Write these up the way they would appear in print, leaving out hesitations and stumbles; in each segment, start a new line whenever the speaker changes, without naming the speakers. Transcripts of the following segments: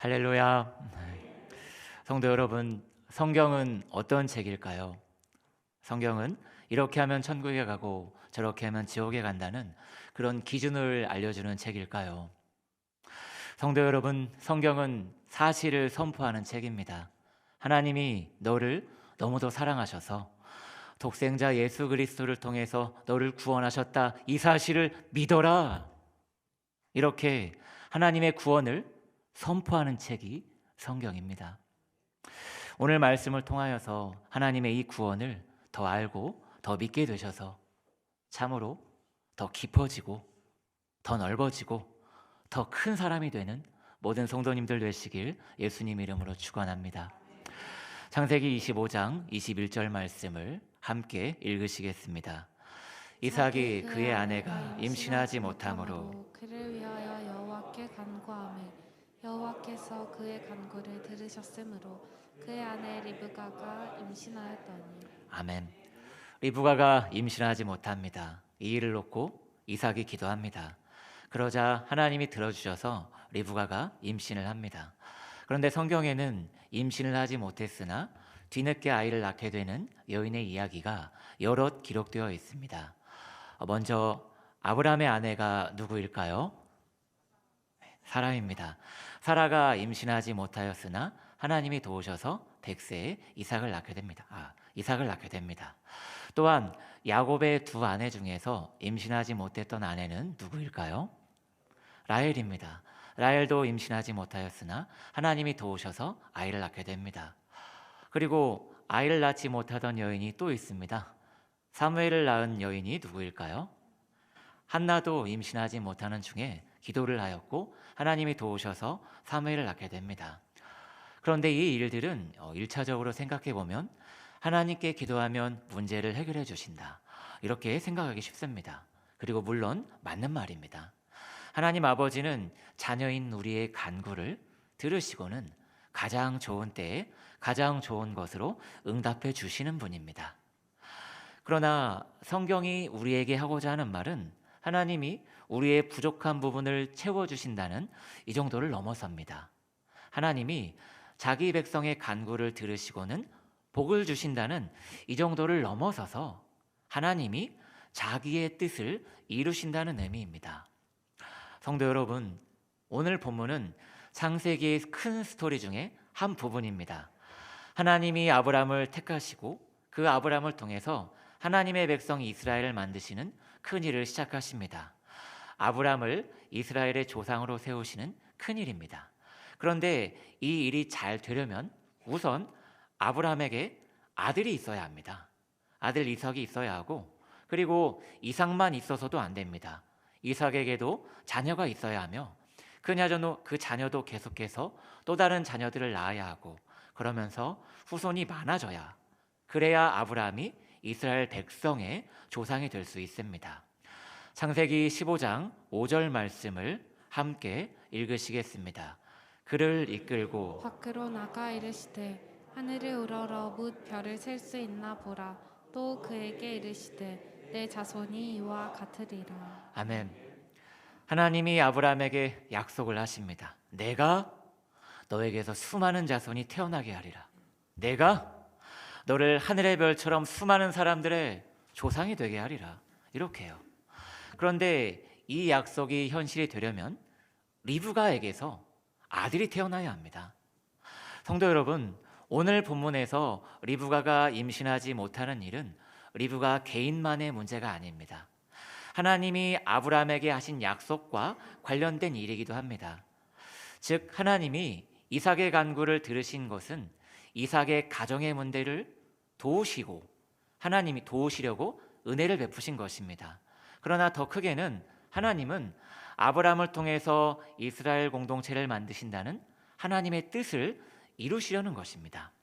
할렐루야. 성도 여러분, 성경은 어떤 책일까요? 성경은 이렇게 하면 천국에 가고 저렇게 하면 지옥에 간다는 그런 기준을 알려주는 책일까요? 성도 여러분, 성경은 사실을 선포하는 책입니다. 하나님이 너를 너무도 사랑하셔서 독생자 예수 그리스도를 통해서 너를 구원하셨다. 이 사실을 믿어라. 이렇게 하나님의 구원을 선포하는 책이 성경입니다. 오늘 말씀을 통하여서 하나님의 이 구원을 더 알고 더 믿게 되셔서 참으로 더 깊어지고 더 넓어지고 더 큰 사람이 되는 모든 성도님들 되시길 예수님 이름으로 축원합니다. 창세기 25장 21절 말씀을 함께 읽으시겠습니다. 이삭이 그의 아내가 임신하지 못하므로
그를 위하여 여호와께 간구하매 여호와께서 그의 간구를 들으셨으므로 그의 아내 리브가가 임신하였더니.
아멘. 리브가가 임신하지 못합니다. 이 일을 놓고 이삭이 기도합니다. 그러자 하나님이 들어주셔서 리브가가 임신을 합니다. 그런데 성경에는 임신을 하지 못했으나 뒤늦게 아이를 낳게 되는 여인의 이야기가 여럿 기록되어 있습니다. 먼저 아브라함의 아내가 누구일까요? 사라입니다. 사라가 임신하지 못하였으나 하나님이 도우셔서 100세에 이삭을 낳게 됩니다. 또한 야곱의 두 아내 중에서 임신하지 못했던 아내는 누구일까요? 라헬입니다. 라헬도 임신하지 못하였으나 하나님이 도우셔서 아이를 낳게 됩니다. 그리고 아이를 낳지 못하던 여인이 또 있습니다. 사무엘을 낳은 여인이 누구일까요? 한나도 임신하지 못하는 중에 기도를 하였고 하나님이 도우셔서 사무엘을 낳게 됩니다. 그런데 이 일들은 1차적으로 생각해 보면 하나님께 기도하면 문제를 해결해 주신다, 이렇게 생각하기 쉽습니다. 그리고 물론 맞는 말입니다. 하나님 아버지는 자녀인 우리의 간구를 들으시고는 가장 좋은 때에 가장 좋은 것으로 응답해 주시는 분입니다. 그러나 성경이 우리에게 하고자 하는 말은 하나님이 우리의 부족한 부분을 채워주신다는 이 정도를 넘어섭니다. 하나님이 자기 백성의 간구를 들으시고는 복을 주신다는 이 정도를 넘어서서 하나님이 자기의 뜻을 이루신다는 의미입니다. 성도 여러분, 오늘 본문은 창세기의 큰 스토리 중에 한 부분입니다. 하나님이 아브라함을 택하시고 그 아브라함을 통해서 하나님의 백성 이스라엘을 만드시는 큰 일을 시작하십니다. 아브라함을 이스라엘의 조상으로 세우시는 큰 일입니다. 그런데 이 일이 잘 되려면 우선 아브라함에게 아들이 있어야 합니다. 아들 이삭이 있어야 하고, 그리고 이삭만 있어서도 안 됩니다. 이삭에게도 자녀가 있어야 하며 그 자녀도 계속해서 또 다른 자녀들을 낳아야 하고, 그러면서 후손이 많아져야, 그래야 아브라함이 이스라엘 백성의 조상이 될 수 있습니다. 창세기 15장 5절 말씀을 함께 읽으시겠습니다. 그를 이끌고
밖으로 나가 이르시되 하늘을 우러러 뭇 별을 셀 수 있나 보라. 또 그에게 이르시되 내 자손이 이와 같으리라.
아멘. 하나님이 아브라함에게 약속을 하십니다. 내가 너에게서 수많은 자손이 태어나게 하리라. 내가 너를 하늘의 별처럼 수많은 사람들의 조상이 되게 하리라. 이렇게요. 그런데 이 약속이 현실이 되려면 리브가에게서 아들이 태어나야 합니다. 성도 여러분, 오늘 본문에서 리브가가 임신하지 못하는 일은 리브가 개인만의 문제가 아닙니다. 하나님이 아브라함에게 하신 약속과 관련된 일이기도 합니다. 즉, 하나님이 이삭의 간구를 들으신 것은 이삭의 가정의 문제를 도우시고 하나님이 도우시려고 은혜를 베푸신 것입니다. 그러나 더 크게는 하나님은 아브라함을 통해서 이스라엘 공동체를 만드신다는 하나님의 뜻을 이루시려는 것입니다.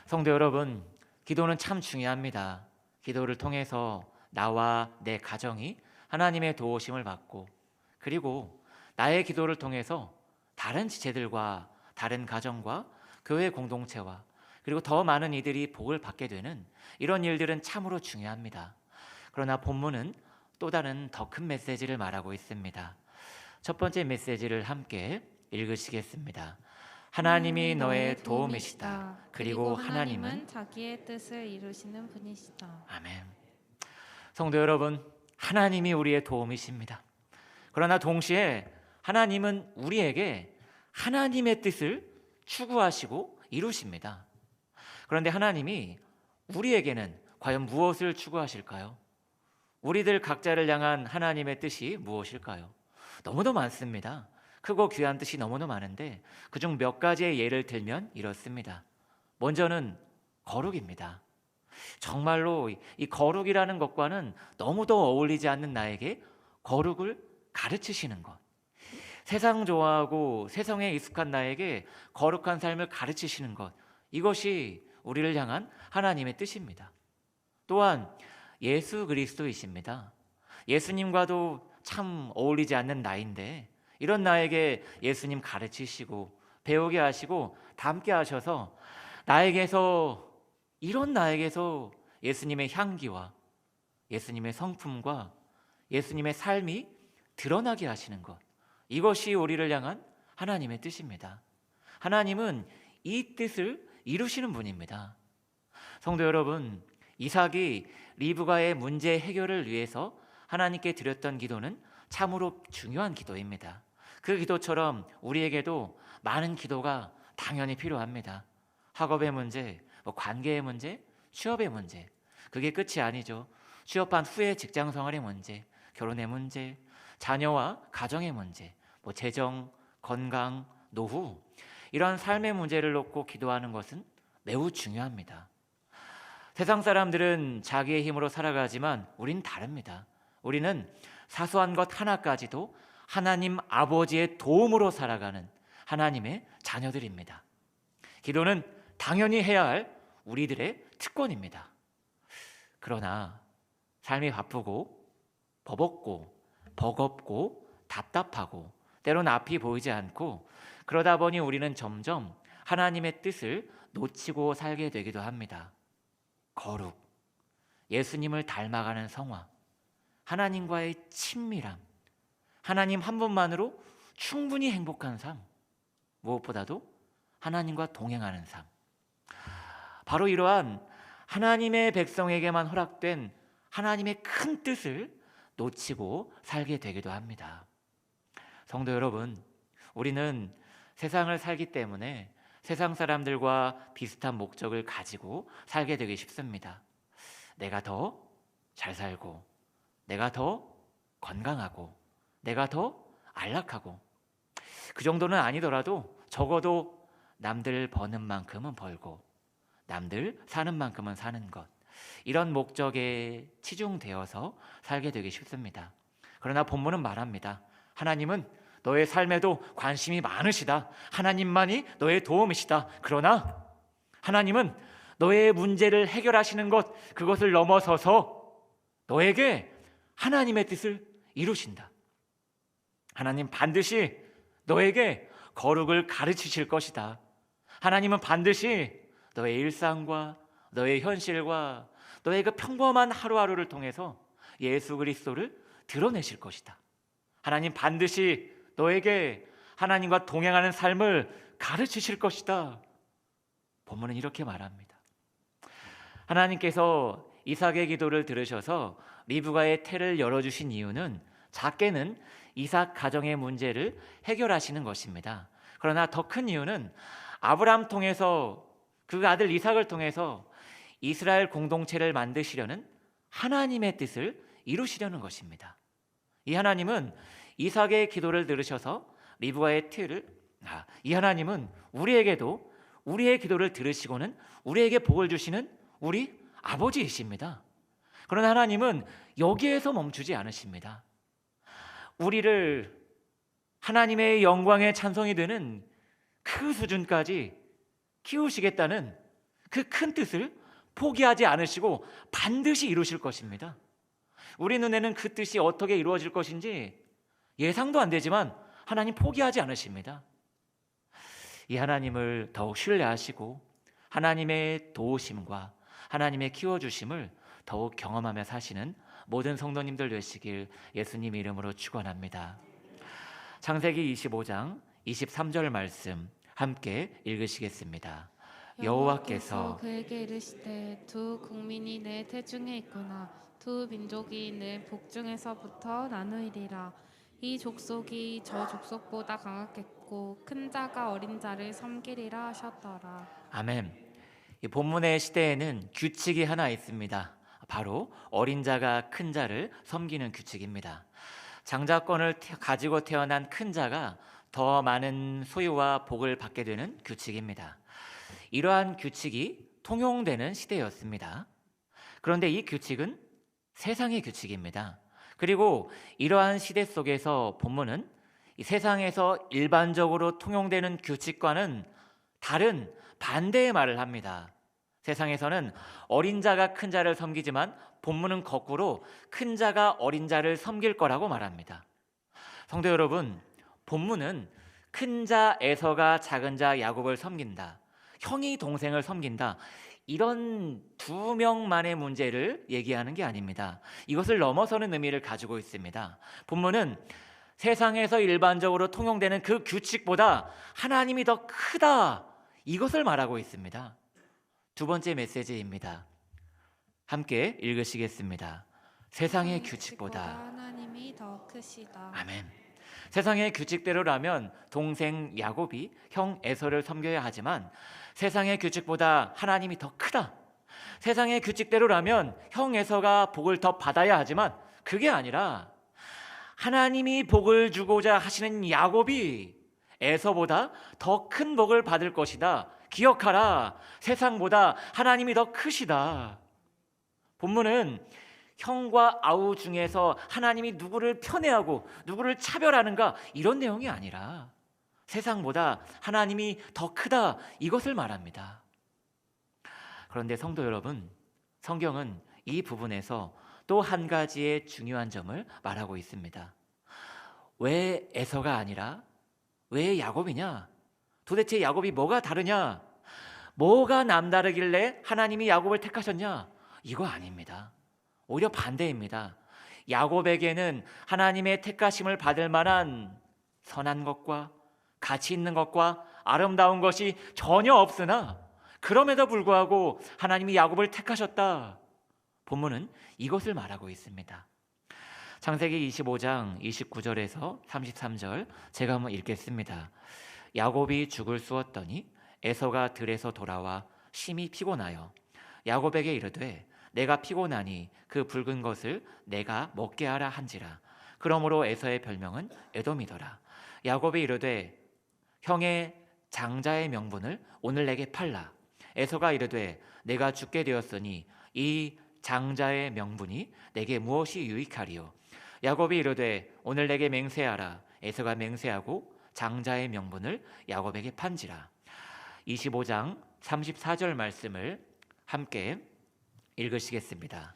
성도 여러분, 기도는 참 중요합니다. 기도를 통해서 나와 내 가정이 하나님의 도우심을 받고, 그리고 나의 기도를 통해서 다른 지체들과 다른 가정과 교회 공동체와 그리고 더 많은 이들이 복을 받게 되는 이런 일들은 참으로 중요합니다. 그러나 본문은 또 다른 더 큰 메시지를 말하고 있습니다. 첫 번째 메시지를 함께 읽으시겠습니다. 하나님이 너의 도움이시다. 그리고 하나님은
자기의 뜻을 이루시는 분이시다.
아멘. 성도 여러분, 하나님이 우리의 도움이십니다. 그러나 동시에 하나님은 우리에게 하나님의 뜻을 추구하시고 이루십니다. 그런데 하나님이 우리에게는 과연 무엇을 추구하실까요? 우리들 각자를 향한 하나님의 뜻이 무엇일까요? 너무도 많습니다. 크고 귀한 뜻이 너무도 많은데 그중 몇 가지의 예를 들면 이렇습니다. 먼저는 거룩입니다. 정말로 이 거룩이라는 것과는 너무도 어울리지 않는 나에게 거룩을 가르치시는 것, 세상 좋아하고 세상에 익숙한 나에게 거룩한 삶을 가르치시는 것, 이것이 우리를 향한 하나님의 뜻입니다. 또한 예수 그리스도이십니다. 예수님과도 참 어울리지 않는 나인데 이런 나에게 예수님 가르치시고 배우게 하시고 닮게 하셔서 이런 나에게서 예수님의 향기와 예수님의 성품과 예수님의 삶이 드러나게 하시는 것, 이것이 우리를 향한 하나님의 뜻입니다. 하나님은 이 뜻을 이루시는 분입니다. 성도 여러분, 이삭이 리브가의 문제 해결을 위해서 하나님께 드렸던 기도는 참으로 중요한 기도입니다. 그 기도처럼 우리에게도 많은 기도가 당연히 필요합니다. 학업의 문제, 관계의 문제, 취업의 문제, 그게 끝이 아니죠. 취업한 후의 직장 생활의 문제, 결혼의 문제, 자녀와 가정의 문제, 재정, 건강, 노후, 이런 삶의 문제를 놓고 기도하는 것은 매우 중요합니다. 세상 사람들은 자기의 힘으로 살아가지만 우린 다릅니다. 우리는 사소한 것 하나까지도 하나님 아버지의 도움으로 살아가는 하나님의 자녀들입니다. 기도는 당연히 해야 할 우리들의 특권입니다. 그러나 삶이 바쁘고 버겁고 답답하고 때론 앞이 보이지 않고 그러다 보니 우리는 점점 하나님의 뜻을 놓치고 살게 되기도 합니다. 거룩, 예수님을 닮아가는 성화, 하나님과의 친밀함, 하나님 한 분만으로 충분히 행복한 삶, 무엇보다도 하나님과 동행하는 삶, 바로 이러한 하나님의 백성에게만 허락된 하나님의 큰 뜻을 놓치고 살게 되기도 합니다. 성도 여러분, 우리는 세상을 살기 때문에 세상 사람들과 비슷한 목적을 가지고 살게 되기 쉽습니다. 내가 더 잘 살고, 내가 더 건강하고, 내가 더 안락하고, 그 정도는 아니더라도 적어도 남들 버는 만큼은 벌고 남들 사는 만큼은 사는 것, 이런 목적에 치중되어서 살게 되기 쉽습니다. 그러나 본문은 말합니다. 하나님은 너의 삶에도 관심이 많으시다. 하나님만이 너의 도움이시다. 그러나 하나님은 너의 문제를 해결하시는 것, 그것을 넘어서서 너에게 하나님의 뜻을 이루신다. 하나님 반드시 너에게 거룩을 가르치실 것이다. 하나님은 반드시 너의 일상과 너의 현실과 너의 그 평범한 하루하루를 통해서 예수 그리스도를 드러내실 것이다. 하나님 반드시 너에게 하나님과 동행하는 삶을 가르치실 것이다. 본문은 이렇게 말합니다. 하나님께서 이삭의 기도를 들으셔서 리브가의 태를 열어주신 이유는 작게는 이삭 가정의 문제를 해결하시는 것입니다. 그러나 더 큰 이유는 아브라함 통해서, 그 아들 이삭을 통해서 이스라엘 공동체를 만드시려는 하나님의 뜻을 이루시려는 것입니다. 이 하나님은 이삭의 기도를 들으셔서 리브가의 이 하나님은 우리에게도 우리의 기도를 들으시고는 우리에게 복을 주시는 우리 아버지이십니다. 그러나 하나님은 여기에서 멈추지 않으십니다. 우리를 하나님의 영광의 찬송이 되는 그 수준까지 키우시겠다는 그 큰 뜻을 포기하지 않으시고 반드시 이루실 것입니다. 우리 눈에는 그 뜻이 어떻게 이루어질 것인지 예상도 안 되지만 하나님 포기하지 않으십니다. 이 하나님을 더욱 신뢰하시고 하나님의 도우심과 하나님의 키워주심을 더욱 경험하며 사시는 모든 성도님들 되시길 예수님 이름으로 축원합니다. 창세기 25장 23절 말씀 함께 읽으시겠습니다.
여호와께서
여호와께서
그에게 이르시되 두 국민이 내 태중에 있구나. 두 민족이 내 복중에서부터 나누이리라. 이 족속이 저 족속보다 강하겠고 큰 자가 어린 자를 섬기리라 하셨더라.
아멘. 이 본문의 시대에는 규칙이 하나 있습니다. 바로 어린 자가 큰 자를 섬기는 규칙입니다. 장자권을 가지고 태어난 큰 자가 더 많은 소유와 복을 받게 되는 규칙입니다. 이러한 규칙이 통용되는 시대였습니다. 그런데 이 규칙은 세상의 규칙입니다. 그리고 이러한 시대 속에서 본문은 이 세상에서 일반적으로 통용되는 규칙과는 다른 반대의 말을 합니다. 세상에서는 어린 자가 큰 자를 섬기지만 본문은 거꾸로 큰 자가 어린 자를 섬길 거라고 말합니다. 성도 여러분, 본문은 큰 자 에서가 작은 자 야곱을 섬긴다, 형이 동생을 섬긴다, 이런 두 명만의 문제를 얘기하는 게 아닙니다. 이것을 넘어서는 의미를 가지고 있습니다. 본문은 세상에서 일반적으로 통용되는 그 규칙보다 하나님이 더 크다, 이것을 말하고 있습니다. 두 번째 메시지입니다. 함께 읽으시겠습니다. 세상의 규칙보다
하나님이 더 크시다.
아멘. 세상의 규칙대로라면 동생 야곱이 형 에서를 섬겨야 하지만 세상의 규칙보다 하나님이 더 크다. 세상의 규칙대로라면 형 에서가 복을 더 받아야 하지만 그게 아니라 하나님이 복을 주고자 하시는 야곱이 에서보다 더 큰 복을 받을 것이다. 기억하라. 세상보다 하나님이 더 크시다. 본문은 형과 아우 중에서 하나님이 누구를 편애하고 누구를 차별하는가, 이런 내용이 아니라 세상보다 하나님이 더 크다, 이것을 말합니다. 그런데 성도 여러분, 성경은 이 부분에서 또 한 가지의 중요한 점을 말하고 있습니다. 왜 에서가 아니라 왜 야곱이냐? 도대체 야곱이 뭐가 다르냐? 뭐가 남다르길래 하나님이 야곱을 택하셨냐? 이거 아닙니다. 오히려 반대입니다. 야곱에게는 하나님의 택하심을 받을 만한 선한 것과 가치 있는 것과 아름다운 것이 전혀 없으나 그럼에도 불구하고 하나님이 야곱을 택하셨다. 본문은 이것을 말하고 있습니다. 창세기 25장 29절에서 33절 제가 한번 읽겠습니다. 야곱이 죽을 쑤었더니 에서가 들에서 돌아와 심히 피곤하여 야곱에게 이르되 내가 피곤하니 그 붉은 것을 내가 먹게 하라 한지라. 그러므로 에서의 별명은 에돔이더라. 야곱이 이르되 형의 장자의 명분을 오늘 내게 팔라. 에서가 이르되 내가 죽게 되었으니 이 장자의 명분이 내게 무엇이 유익하리요? 야곱이 이르되 오늘 내게 맹세하라. 에서가 맹세하고 장자의 명분을 야곱에게 판지라. 25장 34절 말씀을 함께 읽으시겠습니다.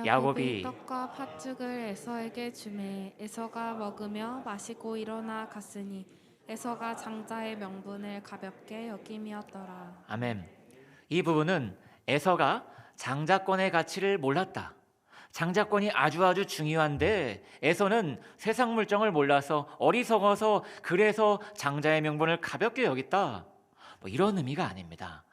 야곱이 떡과 팥죽을 에서에게 주매 에서가 먹으며 마시고 일어나 갔으니 에서가 장자의 명분을 가볍게 여김이었더라.
아멘. 이 부분은 에서가 장자권의 가치를 몰랐다. 장자권이 아주 중요한데 에서는 세상 물정을 몰라서 어리석어서 그래서 장자의 명분을 가볍게 여겼다. 이런 의미가 아닙니다.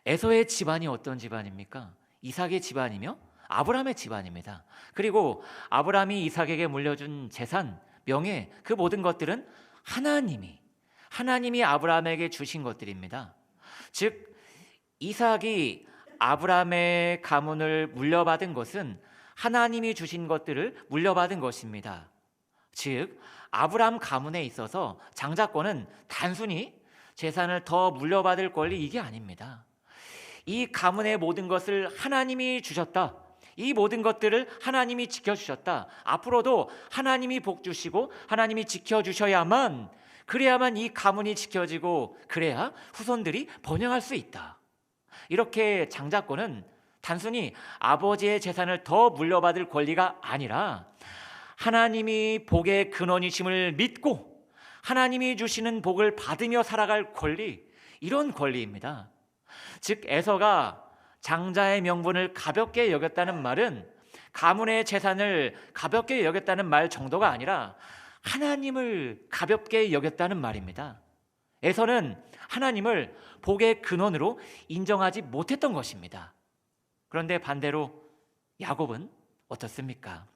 에서의 집안이 어떤 집안입니까? 이삭의 집안이며 아브라함의 집안입니다. 그리고 아브라함이 이삭에게 물려준 재산, 명예, 그 모든 것들은 하나님이 아브라함에게 주신 것들입니다. 즉 이삭이 아브라함의 가문을 물려받은 것은 하나님이 주신 것들을 물려받은 것입니다. 즉 아브라함 가문에 있어서 장자권은 단순히 재산을 더 물려받을 권리, 이게 아닙니다. 이 가문의 모든 것을 하나님이 주셨다. 이 모든 것들을 하나님이 지켜주셨다. 앞으로도 하나님이 복 주시고 하나님이 지켜주셔야만, 그래야만 이 가문이 지켜지고 그래야 후손들이 번영할 수 있다. 이렇게 장자권은 단순히 아버지의 재산을 더 물려받을 권리가 아니라 하나님이 복의 근원이심을 믿고 하나님이 주시는 복을 받으며 살아갈 권리, 이런 권리입니다. 즉 에서가 장자의 명분을 가볍게 여겼다는 말은 가문의 재산을 가볍게 여겼다는 말 정도가 아니라 하나님을 가볍게 여겼다는 말입니다. 에서는 하나님을 복의 근원으로 인정하지 못했던 것입니다. 그런데 반대로 야곱은 어떻습니까?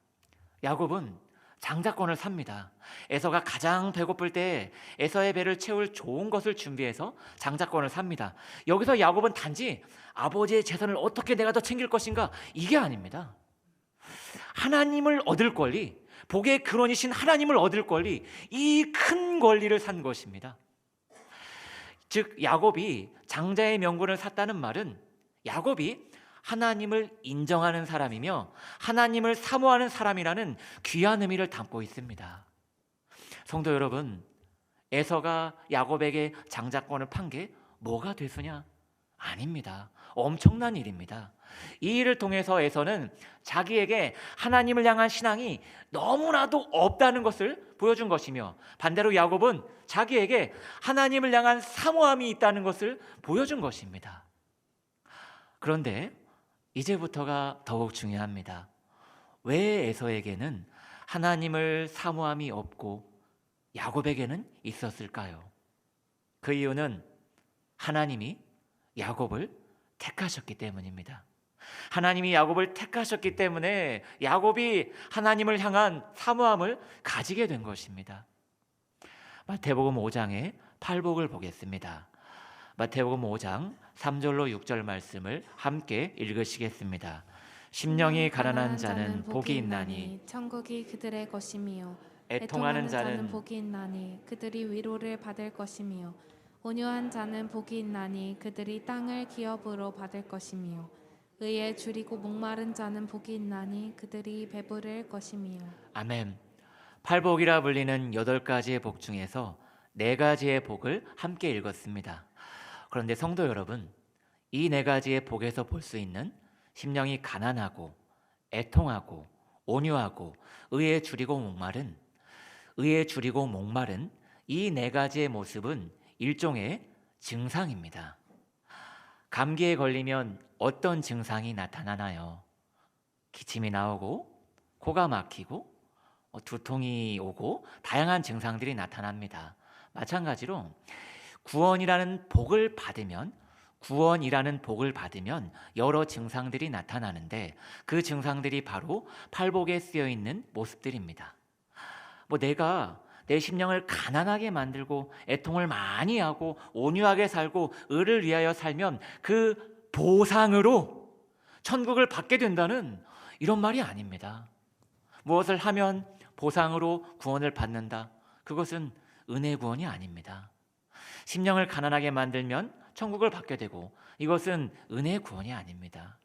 야곱은 장자권을 삽니다. 에서가 가장 배고플 때 에서의 배를 채울 좋은 것을 준비해서 장자권을 삽니다. 여기서 야곱은 단지 아버지의 재산을 어떻게 내가 더 챙길 것인가, 이게 아닙니다. 하나님을 얻을 권리, 복의 근원이신 하나님을 얻을 권리, 이 큰 권리를 산 것입니다. 즉 야곱이 장자의 명분을 샀다는 말은 야곱이 하나님을 인정하는 사람이며 하나님을 사모하는 사람이라는 귀한 의미를 담고 있습니다. 성도 여러분, 에서가 야곱에게 장자권을 판 게 뭐가 되수냐? 아닙니다. 엄청난 일입니다. 이 일을 통해서 에서는 자기에게 하나님을 향한 신앙이 너무나도 없다는 것을 보여준 것이며, 반대로 야곱은 자기에게 하나님을 향한 사모함이 있다는 것을 보여준 것입니다. 그런데 이제부터가 더욱 중요합니다. 왜 에서에게는 하나님을 사모함이 없고 야곱에게는 있었을까요? 그 이유는 하나님이 야곱을 택하셨기 때문입니다. 하나님이 야곱을 택하셨기 때문에 야곱이 하나님을 향한 사모함을 가지게 된 것입니다. 마태복음 5장의 팔복을 보겠습니다. 마태복음 5장 3절로 6절 말씀을 함께 읽으시겠습니다. 심령이 가난한 자는 복이 있나니
천국이 그들의 것이며
애통하는 자는
복이 있나니 그들이 위로를 받을 것이며 온유한 자는 복이 있나니 그들이 땅을 기업으로 받을 것이며 의에 줄이고 목마른 자는 복이 있나니 그들이 배부를 것이며.
아멘. 팔복이라 불리는 8가지의 복 중에서 4가지의 복을 함께 읽었습니다. 그런데 성도 여러분, 이 4가지의 복에서 볼 수 있는 심령이 가난하고 애통하고 온유하고 의에 줄이고 목마른 이 4가지의 모습은 일종의 증상입니다. 감기에 걸리면 어떤 증상이 나타나나요? 기침이 나오고 코가 막히고 두통이 오고 다양한 증상들이 나타납니다. 마찬가지로 구원이라는 복을 받으면 여러 증상들이 나타나는데 그 증상들이 바로 팔복에 쓰여 있는 모습들입니다. 내가 내 심령을 가난하게 만들고 애통을 많이 하고 온유하게 살고 의를 위하여 살면 그 보상으로 천국을 받게 된다는 이런 말이 아닙니다. 무엇을 하면 보상으로 구원을 받는다, 그것은 은혜 구원이 아닙니다. 심령을 가난하게 만들면 천국을 받게 되고 이것은 은혜 구원이 아닙니다.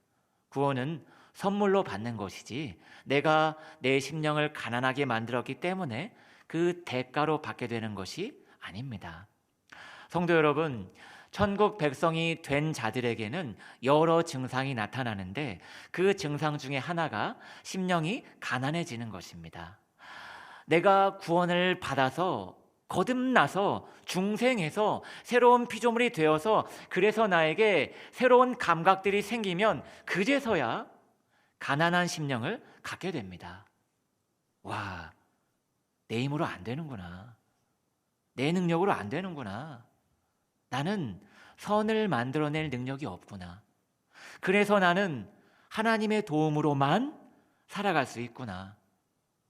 구원은 선물로 받는 것이지 내가 내 심령을 가난하게 만들었기 때문에 그 대가로 받게 되는 것이 아닙니다. 성도 여러분, 천국 백성이 된 자들에게는 여러 증상이 나타나는데 그 증상 중에 하나가 심령이 가난해지는 것입니다. 내가 구원을 받아서 거듭나서 중생해서 새로운 피조물이 되어서 그래서 나에게 새로운 감각들이 생기면 그제서야 가난한 심령을 갖게 됩니다. 와, 내 힘으로 안 되는구나. 내 능력으로 안 되는구나. 나는 선을 만들어낼 능력이 없구나. 그래서 나는 하나님의 도움으로만 살아갈 수 있구나.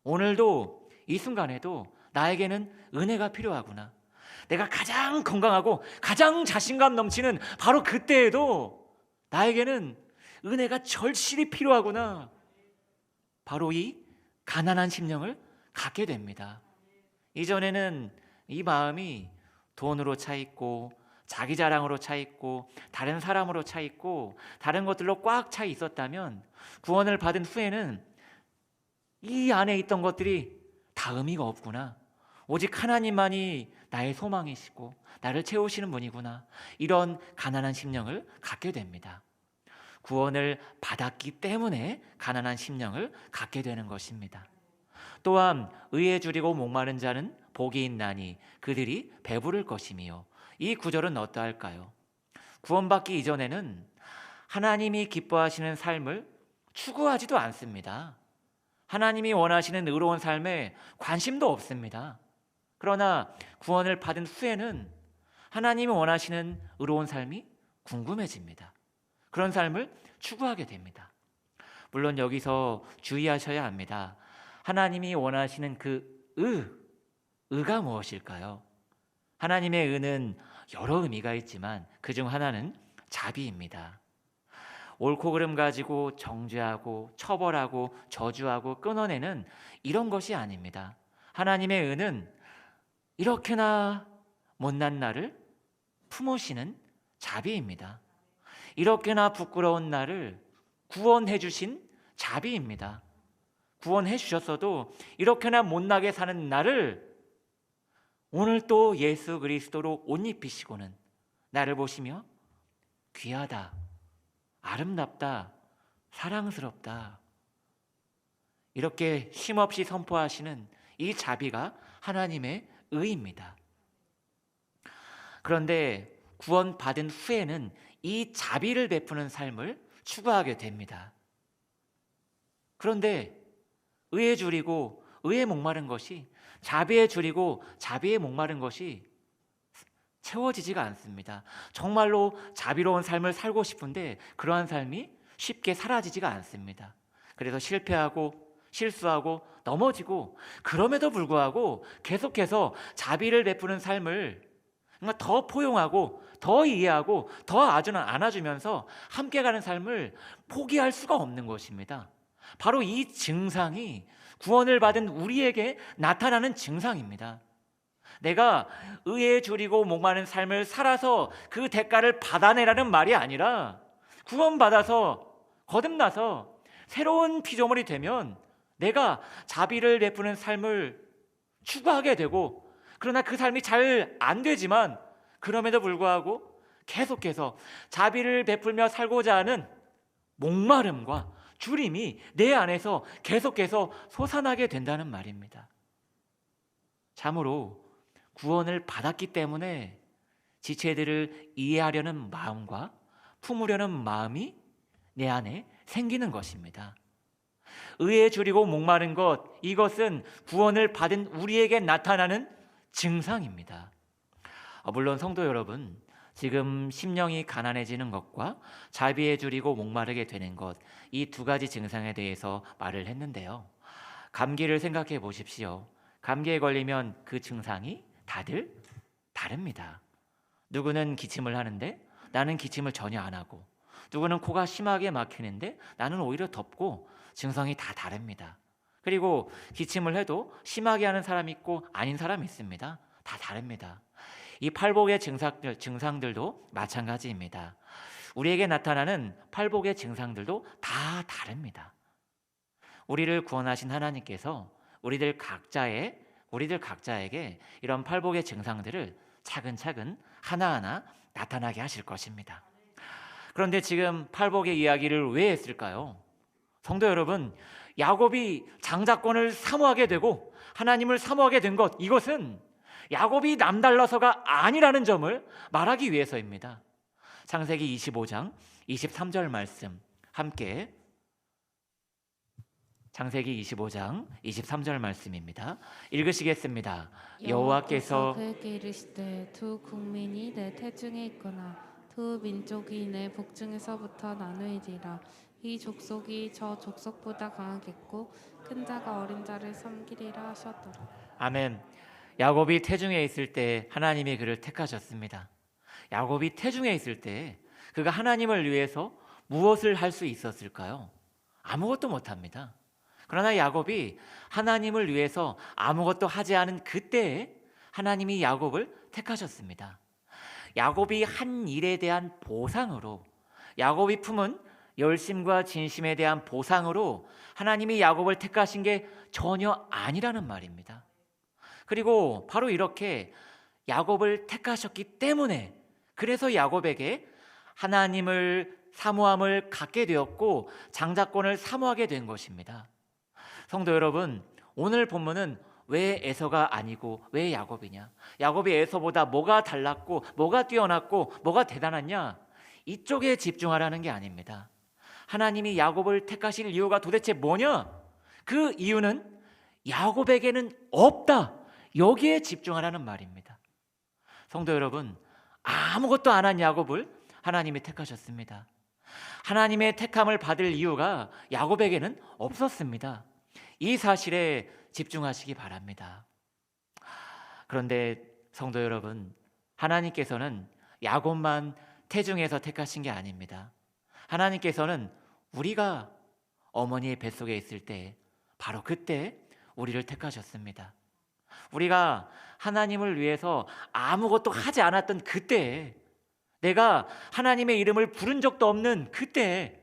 오늘도 이 순간에도 나에게는 은혜가 필요하구나. 내가 가장 건강하고 가장 자신감 넘치는 바로 그때에도 나에게는 은혜가 절실히 필요하구나. 바로 이 가난한 심령을 갖게 됩니다. 이전에는 이 마음이 돈으로 차 있고 자기 자랑으로 차 있고 다른 사람으로 차 있고 다른 것들로 꽉 차 있었다면 구원을 받은 후에는 이 안에 있던 것들이 다 의미가 없구나. 오직 하나님만이 나의 소망이시고 나를 채우시는 분이구나. 이런 가난한 심령을 갖게 됩니다. 구원을 받았기 때문에 가난한 심령을 갖게 되는 것입니다. 또한 의에 줄이고 목마른 자는 복이 있나니 그들이 배부를 것이며, 이 구절은 어떠할까요? 구원받기 이전에는 하나님이 기뻐하시는 삶을 추구하지도 않습니다. 하나님이 원하시는 의로운 삶에 관심도 없습니다. 그러나 구원을 받은 후에는 하나님이 원하시는 의로운 삶이 궁금해집니다. 그런 삶을 추구하게 됩니다. 물론 여기서 주의하셔야 합니다. 하나님이 원하시는 그 의가 무엇일까요? 하나님의 의는 여러 의미가 있지만 그중 하나는 자비입니다. 옳고 그름 가지고 정죄하고 처벌하고 저주하고 끊어내는 이런 것이 아닙니다. 하나님의 의는 이렇게나 못난 나를 품으시는 자비입니다. 이렇게나 부끄러운 나를 구원해 주신 자비입니다. 구원해 주셨어도 이렇게나 못나게 사는 나를 오늘 또 예수 그리스도로 옷 입히시고는 나를 보시며 귀하다, 아름답다, 사랑스럽다 이렇게 쉼없이 선포하시는 이 자비가 하나님의 의입니다. 그런데 구원받은 후에는 이 자비를 베푸는 삶을 추구하게 됩니다. 그런데 의에 줄이고 의에 목마른 것이, 자비에 줄이고 자비에 목마른 것이 채워지지가 않습니다. 정말로 자비로운 삶을 살고 싶은데 그러한 삶이 쉽게 사라지지가 않습니다. 그래서 실패하고 실수하고 넘어지고, 그럼에도 불구하고 계속해서 자비를 베푸는 삶을 더 포용하고 더 이해하고 더 안아주면서 함께 가는 삶을 포기할 수가 없는 것입니다. 바로 이 증상이 구원을 받은 우리에게 나타나는 증상입니다. 내가 의에 줄이고 목마른 삶을 살아서 그 대가를 받아내라는 말이 아니라, 구원받아서 거듭나서 새로운 피조물이 되면 내가 자비를 베푸는 삶을 추구하게 되고, 그러나 그 삶이 잘 안 되지만 그럼에도 불구하고 계속해서 자비를 베풀며 살고자 하는 목마름과 주림이 내 안에서 계속해서 솟아나게 된다는 말입니다. 참으로 구원을 받았기 때문에 지체들을 이해하려는 마음과 품으려는 마음이 내 안에 생기는 것입니다. 의에 줄이고 목마른 것, 이것은 구원을 받은 우리에게 나타나는 증상입니다. 물론 성도 여러분, 지금 심령이 가난해지는 것과 자비에 줄이고 목마르게 되는 것, 이 두 가지 증상에 대해서 말을 했는데요. 감기를 생각해 보십시오. 감기에 걸리면 그 증상이 다들 다릅니다. 누구는 기침을 하는데 나는 기침을 전혀 안 하고, 누구는 코가 심하게 막히는데 나는 오히려 덥고, 증상이 다 다릅니다. 그리고 기침을 해도 심하게 하는 사람이 있고 아닌 사람이 있습니다. 다 다릅니다. 이 팔복의 증상들도 마찬가지입니다. 우리에게 나타나는 팔복의 증상들도 다 다릅니다. 우리를 구원하신 하나님께서 우리들 각자에게 이런 팔복의 증상들을 차근차근 하나하나 나타나게 하실 것입니다. 그런데 지금 팔복의 이야기를 왜 했을까요? 성도 여러분, 야곱이 장자권을 사모하게 되고 하나님을 사모하게 된 것, 이것은 야곱이 남달라서가 아니라는 점을 말하기 위해서입니다. 창세기 25장 23절 말씀 함께, 창세기 25장 23절 말씀입니다. 읽으시겠습니다. 여호와께서
그에게 이르시되 두 국민이 내 태중에 있거나 두 민족이 내 복중에서부터 나누이리라. 이 족속이 저 족속보다 강하겠고 큰 자가 어린 자를 섬기리라 하셨더라.
아멘. 야곱이 태중에 있을 때 하나님이 그를 택하셨습니다. 야곱이 태중에 있을 때 그가 하나님을 위해서 무엇을 할 수 있었을까요? 아무것도 못합니다. 그러나 야곱이 하나님을 위해서 아무것도 하지 않은 그때에 하나님이 야곱을 택하셨습니다. 야곱이 한 일에 대한 보상으로, 야곱이 품은 열심과 진심에 대한 보상으로 하나님이 야곱을 택하신 게 전혀 아니라는 말입니다. 그리고 바로 이렇게 야곱을 택하셨기 때문에, 그래서 야곱에게 하나님을 사모함을 갖게 되었고 장자권을 사모하게 된 것입니다. 성도 여러분, 오늘 본문은 왜 에서가 아니고 왜 야곱이냐? 야곱이 에서보다 뭐가 달랐고 뭐가 뛰어났고 뭐가 대단하냐? 이쪽에 집중하라는 게 아닙니다. 하나님이 야곱을 택하실 이유가 도대체 뭐냐? 그 이유는 야곱에게는 없다. 여기에 집중하라는 말입니다. 성도 여러분, 아무것도 안 한 야곱을 하나님이 택하셨습니다. 하나님의 택함을 받을 이유가 야곱에게는 없었습니다. 이 사실에 집중하시기 바랍니다. 그런데 성도 여러분, 하나님께서는 야곱만 태중에서 택하신 게 아닙니다. 하나님께서는 우리가 어머니의 뱃속에 있을 때 바로 그때 우리를 택하셨습니다. 우리가 하나님을 위해서 아무것도 하지 않았던 그때에, 내가 하나님의 이름을 부른 적도 없는 그때에,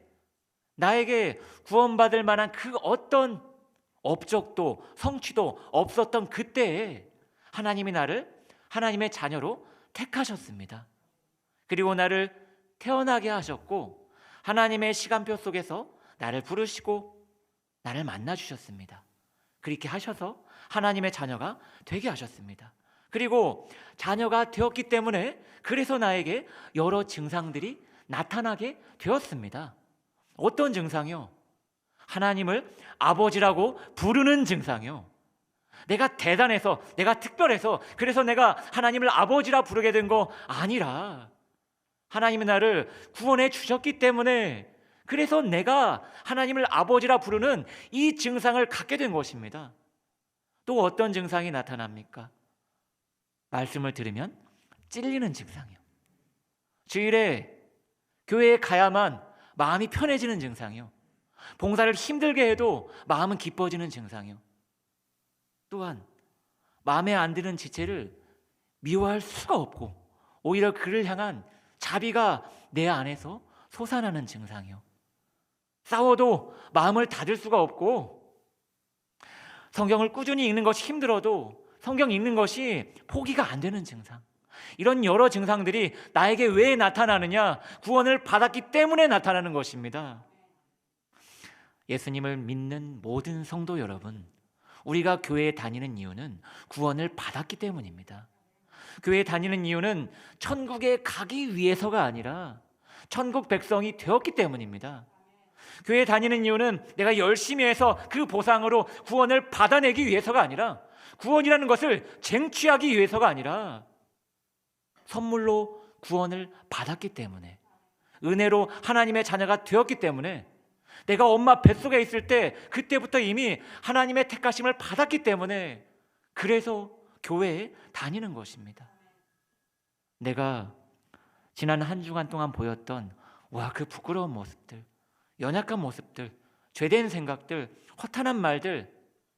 나에게 구원받을 만한 그 어떤 업적도 성취도 없었던 그때에 하나님이 나를 하나님의 자녀로 택하셨습니다. 그리고 나를 태어나게 하셨고 하나님의 시간표 속에서 나를 부르시고 나를 만나주셨습니다. 그렇게 하셔서 하나님의 자녀가 되게 하셨습니다. 그리고 자녀가 되었기 때문에 그래서 나에게 여러 증상들이 나타나게 되었습니다. 어떤 증상이요? 하나님을 아버지라고 부르는 증상이요. 내가 대단해서, 내가 특별해서 그래서 내가 하나님을 아버지라 부르게 된 거 아니라 하나님이 나를 구원해 주셨기 때문에 그래서 내가 하나님을 아버지라 부르는 이 증상을 갖게 된 것입니다. 또 어떤 증상이 나타납니까? 말씀을 들으면 찔리는 증상이요. 주일에 교회에 가야만 마음이 편해지는 증상이요. 봉사를 힘들게 해도 마음은 기뻐지는 증상이요. 또한 마음에 안 드는 지체를 미워할 수가 없고 오히려 그를 향한 자비가 내 안에서 솟아나는 증상이요. 싸워도 마음을 닫을 수가 없고 성경을 꾸준히 읽는 것이 힘들어도 성경 읽는 것이 포기가 안 되는 증상. 이런 여러 증상들이 나에게 왜 나타나느냐? 구원을 받았기 때문에 나타나는 것입니다. 예수님을 믿는 모든 성도 여러분, 우리가 교회에 다니는 이유는 구원을 받았기 때문입니다. 교회에 다니는 이유는 천국에 가기 위해서가 아니라 천국 백성이 되었기 때문입니다. 교회에 다니는 이유는 내가 열심히 해서 그 보상으로 구원을 받아내기 위해서가 아니라, 구원이라는 것을 쟁취하기 위해서가 아니라 선물로 구원을 받았기 때문에, 은혜로 하나님의 자녀가 되었기 때문에, 내가 엄마 뱃속에 있을 때 그때부터 이미 하나님의 택하심을 받았기 때문에 그래서 교회에 다니는 것입니다. 내가 지난 한 주간 동안 보였던 그 부끄러운 모습들, 연약한 모습들, 죄된 생각들, 허탄한 말들,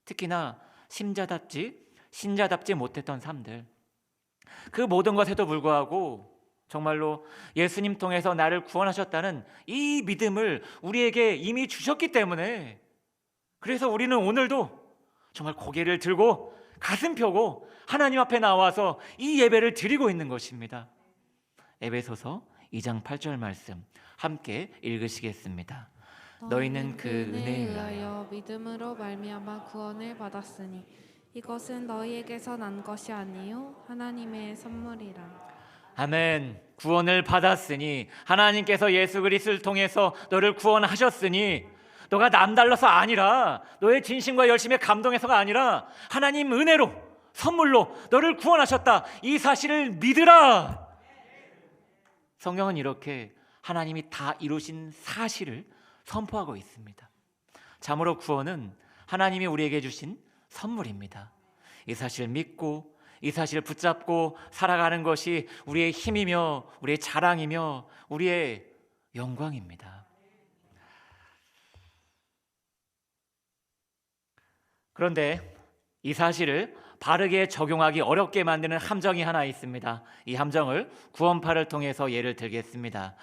특히나 신자답지 못했던 삶들, 그 모든 것에도 불구하고 정말로 예수님 통해서 나를 구원하셨다는 이 믿음을 우리에게 이미 주셨기 때문에 그래서 우리는 오늘도 정말 고개를 들고 가슴 펴고 하나님 앞에 나와서 이 예배를 드리고 있는 것입니다. 에베소서 2장 8절 말씀 함께 읽으시겠습니다. 너희는 그 은혜에 의하여
믿음으로 말미암아 구원을 받았으니 이것은 너희에게서 난 것이 아니요 하나님의 선물이라.
아멘. 구원을 받았으니, 하나님께서 예수 그리스도를 통해서 너를 구원하셨으니, 너가 남달라서 아니라, 너의 진심과 열심에 감동해서가 아니라 하나님 은혜로, 선물로 너를 구원하셨다, 이 사실을 믿으라. 성경은 이렇게 하나님이 다 이루신 사실을 선포하고 있습니다. 참으로 구원은 하나님이 우리에게 주신 선물입니다. 이 사실을 믿고 이 사실을 붙잡고 살아가는 것이 우리의 힘이며 우리의 자랑이며 우리의 영광입니다. 그런데 이 사실을 바르게 적용하기 어렵게 만드는 함정이 하나 있습니다. 이 함정을 구원파를 통해서 예를 들겠습니다.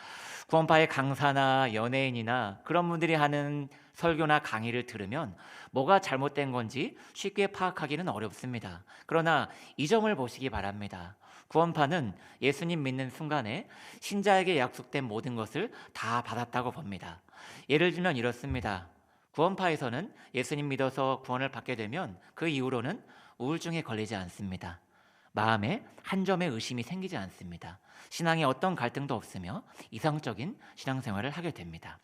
구원파의 강사나 연예인이나 그런 분들이 하는 설교나 강의를 들으면 뭐가 잘못된 건지 쉽게 파악하기는 어렵습니다. 그러나 이 점을 보시기 바랍니다. 구원파는 예수님 믿는 순간에 신자에게 약속된 모든 것을 다 받았다고 봅니다. 예를 들면 이렇습니다. 구원파에서는 예수님 믿어서 구원을 받게 되면 그 이후로는 우울증에 걸리지 않습니다. 마음에 한 점의 의심이 생기지 않습니다. 신앙에 어떤 갈등도 없으며 이상적인 신앙생활을 하게 됩니다.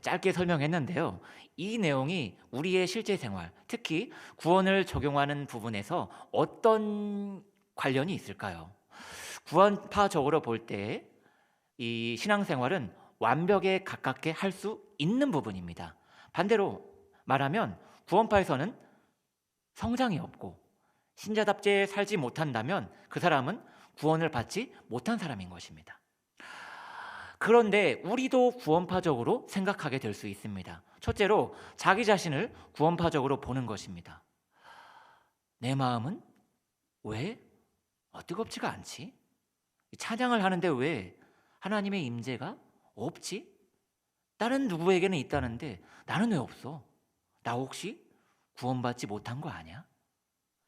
짧게 설명했는데요. 이 내용이 우리의 실제 생활, 특히 구원을 적용하는 부분에서 어떤 관련이 있을까요? 구원파적으로 볼 때 이 신앙생활은 완벽에 가깝게 할 수 있는 부분입니다. 반대로 말하면 구원파에서는 성장이 없고 신자답게 살지 못한다면 그 사람은 구원을 받지 못한 사람인 것입니다. 그런데 우리도 구원파적으로 생각하게 될 수 있습니다. 첫째로 자기 자신을 구원파적으로 보는 것입니다. 내 마음은 왜 뜨겁지가 않지? 찬양을 하는데 왜 하나님의 임재가 없지? 다른 누구에게는 있다는데 나는 왜 없어? 나 혹시 구원받지 못한 거 아니야?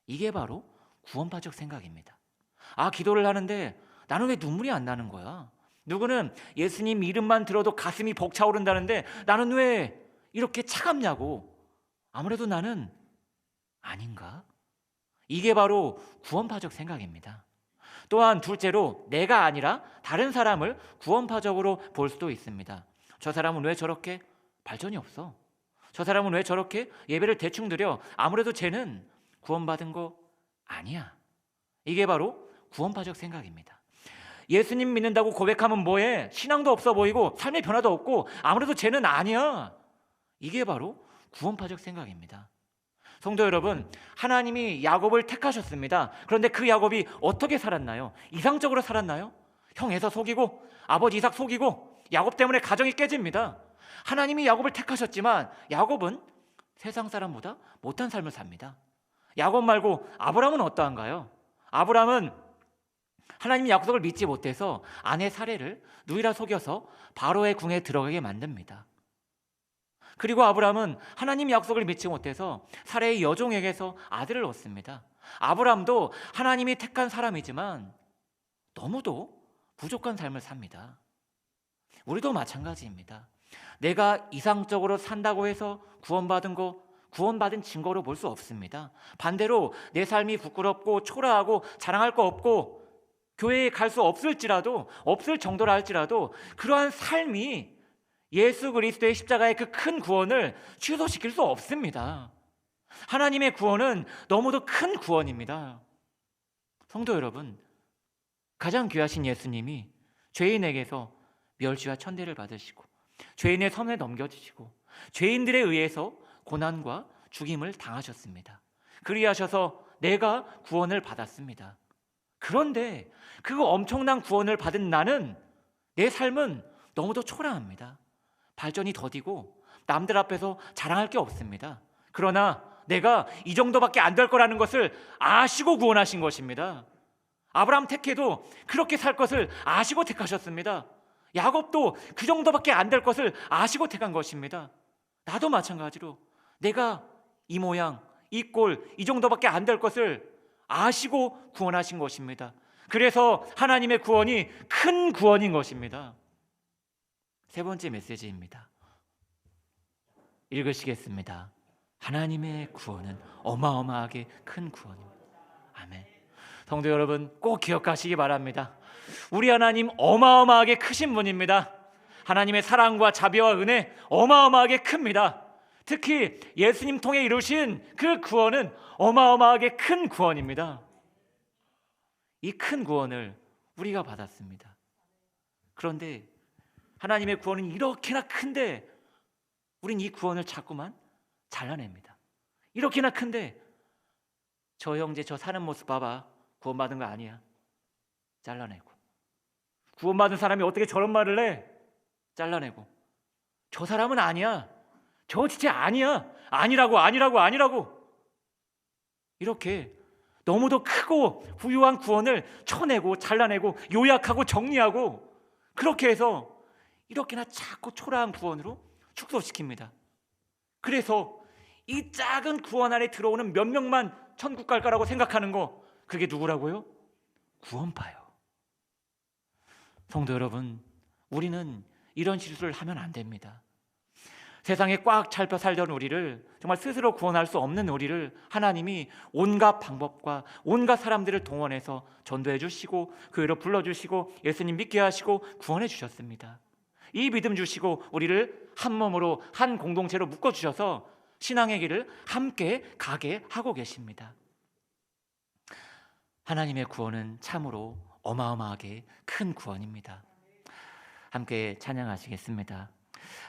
이게 바로 구원파적 생각입니다. 기도를 하는데 나는 왜 눈물이 안 나는 거야? 누구는 예수님 이름만 들어도 가슴이 벅차오른다는데 나는 왜 이렇게 차갑냐고. 아무래도 나는 아닌가? 이게 바로 구원파적 생각입니다. 또한 둘째로 내가 아니라 다른 사람을 구원파적으로 볼 수도 있습니다. 저 사람은 왜 저렇게 발전이 없어? 저 사람은 왜 저렇게 예배를 대충 드려? 아무래도 쟤는 구원받은 거 아니야. 이게 바로 구원파적 생각입니다. 예수님 믿는다고 고백하면 뭐해? 신앙도 없어 보이고 삶의 변화도 없고 아무래도 쟤는 아니야. 이게 바로 구원파적 생각입니다. 성도 여러분, 하나님이 야곱을 택하셨습니다. 그런데 그 야곱이 어떻게 살았나요? 이상적으로 살았나요? 형 에서 속이고 아버지 이삭 속이고 야곱 때문에 가정이 깨집니다. 하나님이 야곱을 택하셨지만 야곱은 세상 사람보다 못한 삶을 삽니다. 야곱 말고 아브라함은 어떠한가요? 아브라함은 하나님의 약속을 믿지 못해서 아내 사레를 누이라 속여서 바로의 궁에 들어가게 만듭니다. 그리고 아브라함은 하나님의 약속을 믿지 못해서 사레의 여종에게서 아들을 얻습니다. 아브라함도 하나님이 택한 사람이지만 너무도 부족한 삶을 삽니다. 우리도 마찬가지입니다. 내가 이상적으로 산다고 해서 구원받은 증거로 볼 수 없습니다. 반대로 내 삶이 부끄럽고 초라하고 자랑할 거 없고 교회에 갈 수 없을 정도라 할지라도 그러한 삶이 예수 그리스도의 십자가의 그 큰 구원을 취소시킬 수 없습니다. 하나님의 구원은 너무도 큰 구원입니다. 성도 여러분, 가장 귀하신 예수님이 죄인에게서 멸시와 천대를 받으시고 죄인의 선을 넘겨주시고 죄인들에 의해서 고난과 죽임을 당하셨습니다. 그리하셔서 내가 구원을 받았습니다. 그런데 그 엄청난 구원을 받은 나는 내 삶은 너무도 초라합니다. 발전이 더디고 남들 앞에서 자랑할 게 없습니다. 그러나 내가 이 정도밖에 안 될 거라는 것을 아시고 구원하신 것입니다. 아브라함 택해도 그렇게 살 것을 아시고 택하셨습니다. 야곱도 그 정도밖에 안 될 것을 아시고 택한 것입니다. 나도 마찬가지로 내가 이 모양, 이 꼴, 이 정도밖에 안 될 것을 아시고 구원하신 것입니다. 그래서 하나님의 구원이 큰 구원인 것입니다. 세 번째 메시지입니다. 읽으시겠습니다. 하나님의 구원은 어마어마하게 큰 구원입니다. 아멘. 성도 여러분, 꼭 기억하시기 바랍니다. 우리 하나님 어마어마하게 크신 분입니다. 하나님의 사랑과 자비와 은혜 어마어마하게 큽니다. 특히 예수님 통해 이루신 그 구원은 어마어마하게 큰 구원입니다. 이 큰 구원을 우리가 받았습니다. 그런데 하나님의 구원은 이렇게나 큰데 우린 이 구원을 자꾸만 잘라냅니다. 이렇게나 큰데 저 형제 저 사는 모습 봐봐, 구원받은 거 아니야. 잘라내고. 구원받은 사람이 어떻게 저런 말을 해? 잘라내고. 저 사람은 아니야. 저 진짜 아니야. 아니라고. 이렇게 너무도 크고 부유한 구원을 쳐내고 잘라내고 요약하고 정리하고 그렇게 해서 이렇게나 작고 초라한 구원으로 축소시킵니다. 그래서 이 작은 구원 안에 들어오는 몇 명만 천국 갈 거라고 생각하는 거, 그게 누구라고요? 구원파요. 성도 여러분, 우리는 이런 실수를 하면 안 됩니다. 세상에 꽉 찰펴 살던 우리를, 정말 스스로 구원할 수 없는 우리를 하나님이 온갖 방법과 온갖 사람들을 동원해서 전도해 주시고 교회로 불러주시고 예수님 믿게 하시고 구원해 주셨습니다. 이 믿음 주시고 우리를 한 몸으로 한 공동체로 묶어주셔서 신앙의 길을 함께 가게 하고 계십니다. 하나님의 구원은 참으로 어마어마하게 큰 구원입니다. 함께 찬양하시겠습니다.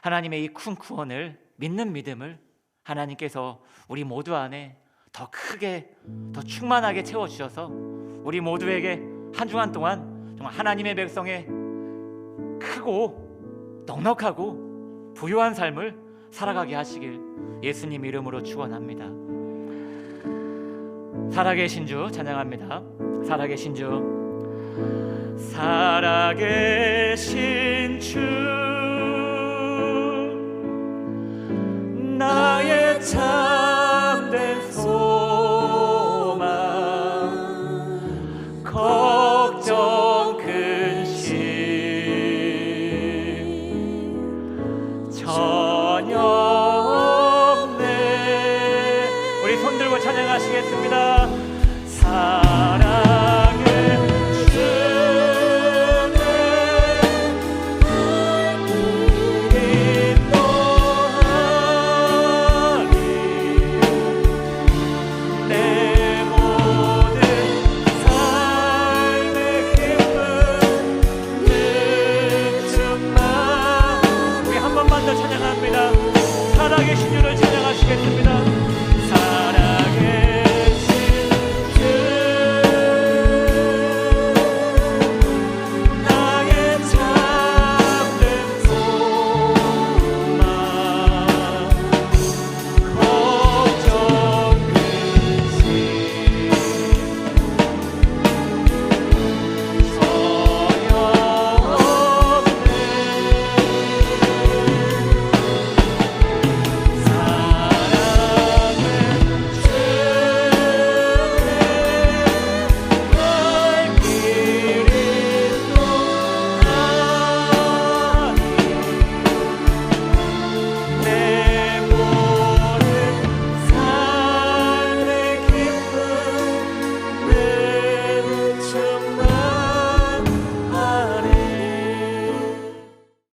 하나님의 이 큰 구원을 믿는 믿음을 하나님께서 우리 모두 안에 더 크게, 더 충만하게 채워주셔서 우리 모두에게 한 주간 동안 정말 하나님의 백성의 크고 넉넉하고 부유한 삶을 살아가게 하시길 예수님 이름으로 축원합니다. 살아계신 주 찬양합니다. 살아계신 주, 살아계신 주, 나의 참된 소망, 걱정 근심 전혀 없네. 우리 손 들고 찬양하시겠습니다. 사랑의 주는 인도하리, 내 모든 삶의 기쁨 늦지만. 우리 한 번만 더 찬양합니다. 살아계신 주를 찬양하시겠습니다.